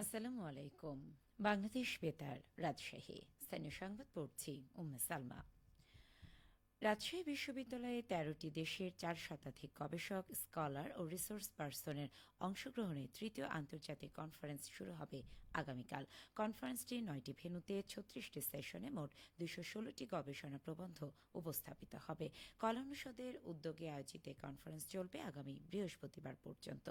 আসসালামু আলাইকুম। বাংলাদেশ বেতার, রাজশাহী। স্থানীয় সংবাদ পড়ছি উম্মে সালমা। রাজশাহী বিশ্ববিদ্যালয়ে ১৩টি দেশের ৪ শতাধিক গবেষক, স্কলার ও রিসোর্স পার্সনের অংশগ্রহণে তৃতীয় আন্তর্জাতিক কনফারেন্স শুরু হবে আগামীকাল। কনফারেন্সটি ৯টি ভেন্যুতে ৩৬টি সেশনে মোট ২১৬টি গবেষণা প্রবন্ধ উপস্থাপিত হবে। কলা অনুষদের উদ্যোগে আয়োজিত কনফারেন্স চলবে আগামী বৃহস্পতিবার পর্যন্ত।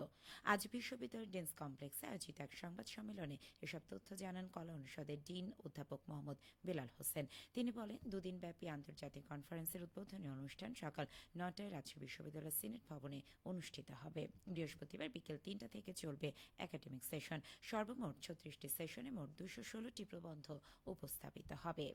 আজ বিশ্ববিদ্যালয়ের ডেন্স কমপ্লেক্সে আয়োজিত এক সংবাদ সম্মেলনে এসব তথ্য জানান কলা অনুষদের ডিন অধ্যাপক মোহাম্মদ বেলাল হোসেন। তিনি বলেন, দুদিনব্যাপী আন্তর্জাতিক কনফারেন্সের উদ্বোধনী অনুষ্ঠান সকাল ৯টায় রাজশাহী বিশ্ববিদ্যালয়ের সিনেট ভবনে অনুষ্ঠিত হবে। বৃহস্পতিবার বিকেল ৩টা থেকে চলবে একাডেমিক সেশন। সর্বমোট ৩৬টি সেশনে মোট ২১৬টি প্রবন্ধ উপস্থাপিত হবে।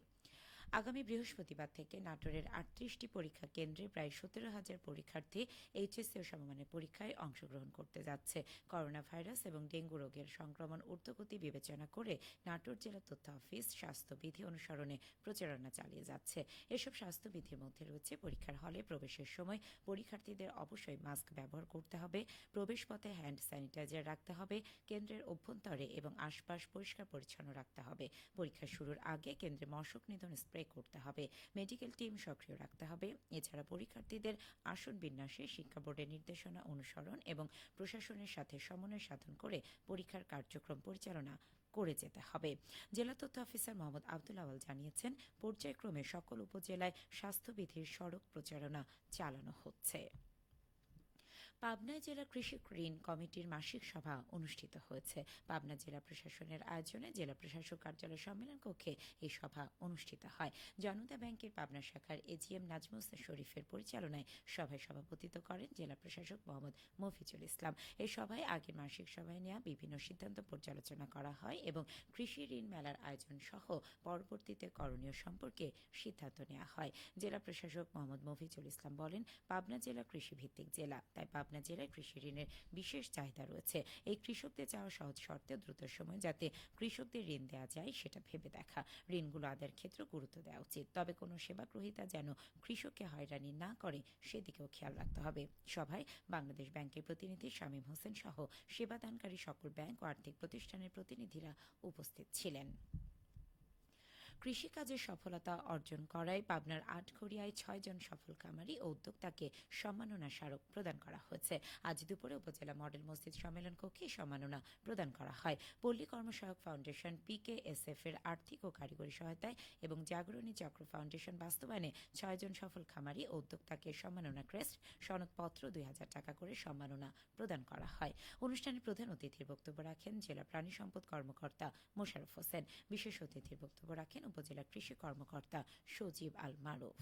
আগামী বৃহস্পতিবার থেকে নাটোরের ৩৮টি পরীক্ষা কেন্দ্রে প্রায় ১৭,০০০ পরীক্ষার্থী এইচএসসি ও সমমানের পরীক্ষায় অংশগ্রহণ করতে যাচ্ছে। করোনা ভাইরাস এবং ডেঙ্গু রোগের সংক্রমণ ঊর্ধ্বগতি বিবেচনা করে নাটোর জেলা তথ্য অফিস স্বাস্থ্যবিধি অনুসরণে প্রচারণা চালিয়ে যাচ্ছে। এসব স্বাস্থ্যবিধির মধ্যে রয়েছে পরীক্ষার হলে প্রবেশের সময় পরীক্ষার্থীদের অবশ্যই মাস্ক ব্যবহার করতে হবে, প্রবেশপথে হ্যান্ড স্যানিটাইজার রাখতে হবে, কেন্দ্রের অভ্যন্তরে এবং আশপাশ পরিষ্কার পরিচ্ছন্ন রাখতে হবে। পরীক্ষা শুরুর আগে কেন্দ্রে মশক নিধন স্প্রে করতে হবে, মেডিকেল টিম সক্রিয় রাখতে হবে। এছাড়া পরীক্ষার্থীদের আসন বিন্যাসে শিক্ষা বোর্ডের নির্দেশনা অনুসরণ এবং প্রশাসনের সাথে সমন্বয় সাধন করে পরীক্ষার কার্যক্রম পরিচালনা করে যেতে হবে। জেলা তথ্য অফিসার মোহাম্মদ আব্দুল আওয়াল জানিয়েছেন, পর্যায়ক্রমে সকল উপজেলায় স্বাস্থ্যবিধির সড়ক প্রচারণা চালানো হচ্ছে। পাবনায় জেলা কৃষি ঋণ কমিটির মাসিক সভা অনুষ্ঠিত হয়েছে। পাবনা জেলা প্রশাসনের আয়োজনে জেলা প্রশাসক কার্যালয় সম্মেলন কক্ষে এই সভা অনুষ্ঠিত হয়। জনতা ব্যাংকের পাবনা শাখার এজিএম নাজমুস শরীফের পরিচালনায় সভায় সভাপতিত্ব করেন জেলা প্রশাসক মোহাম্মদ মফিজুল ইসলাম। এই সভায় আগের মাসিক সভায় নেওয়া বিভিন্ন সিদ্ধান্ত পর্যালোচনা করা হয় এবং কৃষি ঋণ মেলার আয়োজন সহ পরবর্তীতে করণীয় সম্পর্কে সিদ্ধান্ত নেওয়া হয়। জেলা প্রশাসক মোহাম্মদ মফিজুল ইসলাম বলেন, পাবনা জেলা কৃষিভিত্তিক জেলা, তাই পাবনা জেলায় কৃষি ঋণের বিশেষ চাহিদা রয়েছে। এই কৃষকদের চাওয়া সহজ শর্তে দ্রুত সময় যাতে কৃষকদের ঋণ দেওয়া যায় সেটা ভেবে দেখা। ঋণগুলো আদায়ের ক্ষেত্রে গুরুত্ব দেওয়া উচিত, তবে কোনো সেবা গ্রহীতা যেন কৃষককে হয়রানি না করে সেদিকেও খেয়াল রাখতে হবে। সভায় বাংলাদেশ ব্যাংকের প্রতিনিধি শামীম হোসেন সহ সেবাদানকারী সকল ব্যাংক ও আর্থিক প্রতিষ্ঠানের প্রতিনিধিরা উপস্থিত ছিলেন। কৃষিকাজে সফলতা অর্জন করায় পাবনার আটঘরিয়ায় ৬ জন সফল খামারি ও উদ্যোক্তাকে সম্মাননা স্মারক প্রদান করা হয়েছে। আজ দুপুরে উপজেলা মডেল মসজিদ সম্মেলন কক্ষে সম্মাননা প্রদান করা হয়। পল্লী কর্মসহায়ক ফাউন্ডেশন পিকেএসএফ এর আর্থিক ও কারিগরি সহায়তায় এবং জাগরণী চক্র ফাউন্ডেশন বাস্তবায়নে ৬ জন সফল খামারি ও উদ্যোক্তাকে সম্মাননা ক্রেস্ট, সনদপত্র ২,০০০ টাকা করে সম্মাননা প্রদান করা হয়। অনুষ্ঠানে প্রধান অতিথির বক্তব্য রাখেন জেলা প্রাণী সম্পদ কর্মকর্তা মোশাররফ হোসেন। বিশেষ অতিথির বক্তব্য রাখেন উপজেলা কৃষি কর্মকর্তা সজীব আল মারুফ।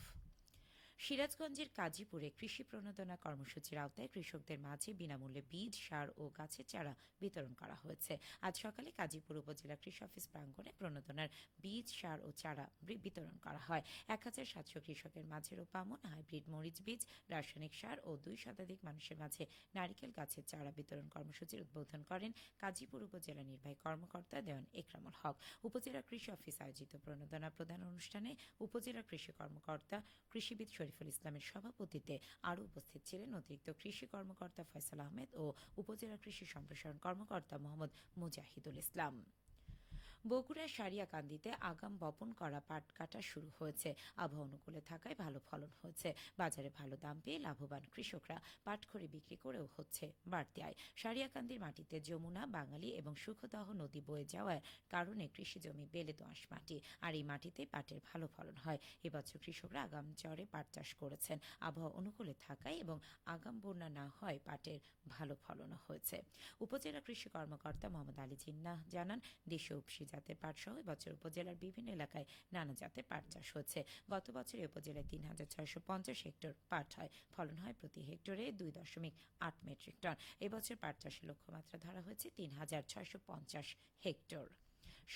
সিরাজগঞ্জের কাজীপুরে কৃষি প্রণোদনা কর্মসূচির আওতায় কৃষকদের মাঝে বিনামূল্যে বীজ, সার ও গাছের চারা বিতরণ করা হয়েছে। আজ সকালে কাজীপুর উপজেলা কৃষি অফিস প্রাঙ্গণে প্রণোদনার বীজ, সার ও চারা বিতরণ করা হয়। ১,৭০০ কৃষকের মাঝে রোপামন, হাইব্রিড মরিচ বীজ, রাসায়নিক সার ও ২ শতাধিক মানুষের মাঝে নারিকেল গাছের চারা বিতরণ কর্মসূচির উদ্বোধন করেন কাজীপুর উপজেলা নির্বাহী কর্মকর্তা দেওয়ান একরামুল হক। উপজেলা কৃষি অফিস আয়োজিত প্রণোদনা প্রদান অনুষ্ঠানে উপজেলা কৃষি কর্মকর্তা কৃষিবিদ শরীফুল ইসলামের সভাপতিত্বে আরও উপস্থিত ছিলেন অতিরিক্ত কৃষি কর্মকর্তা ফয়সাল আহমেদ ও উপজেলা কৃষি সম্প্রসারণ কর্মকর্তা মোহাম্মদ মুজাহিদুল ইসলাম। বগুড়ার সারিয়াকান্দিতে আগাম বপন করা পাট কাটা শুরু হয়েছে। আবহাওয়া অনুকূলে থাকায় ভালো ফলন হয়েছে। বাজারে ভালো দাম পেয়ে লাভবান কৃষকরা পাটখড়ি বিক্রি করেও হচ্ছে বাড়তি আয়। সারিয়াকান্দির মাটিতে যমুনা, বাঙালি এবং সুখদহ নদী বয়ে যাওয়ার কারণে কৃষিজমি বেলে দোআঁশ মাটি, আর এই মাটিতে পাটের ভালো ফলন হয়। এবছর কৃষকরা আগাম চরে পাট চাষ করেছেন। আবহাওয়া অনুকূলে থাকায় এবং আগাম বন্যা না হয় পাটের ভালো ফলনও হয়েছে। উপজেলা কৃষি কর্মকর্তা মোহাম্মদ আলী জিন্নাহ জানান, দেশীয় উপসি জাতের পাট সহ এবছর উপজেলার বিভিন্ন এলাকায় নানা জাতের পাট চাষ হচ্ছে। গত বছর উপজেলায় ৩,৬৫০ হেক্টর পাট হয়। ফলন হয় প্রতি হেক্টরে ২.৮ মেট্রিক টন। এবছর পাট চাষের লক্ষ্যমাত্রা ধরা হয়েছে ৩,৬৫০ হেক্টর।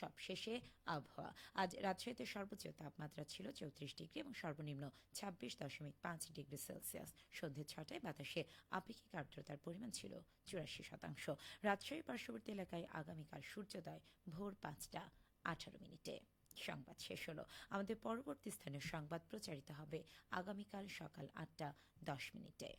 সবশেষে আবহাওয়া। আজ রাজশাহীতে সর্বোচ্চ তাপমাত্রা ছিল ৩৪ ডিগ্রি এবং সর্বনিম্ন ২৬.৫ ডিগ্রি সেলসিয়াস। সন্ধ্যে ৬টায় বাতাসে আপেক্ষিক আর্দ্রতার পরিমাণ ছিল ৮৪%। রাজশাহীর পার্শ্ববর্তী এলাকায় আগামীকাল সূর্যোদয় ভোর ৫টা ১৮ মিনিটে। সংবাদ শেষ হলো। আমাদের পরবর্তী স্থানীয় সংবাদ প্রচারিত হবে আগামীকাল সকাল ৮টা ১০ মিনিটে।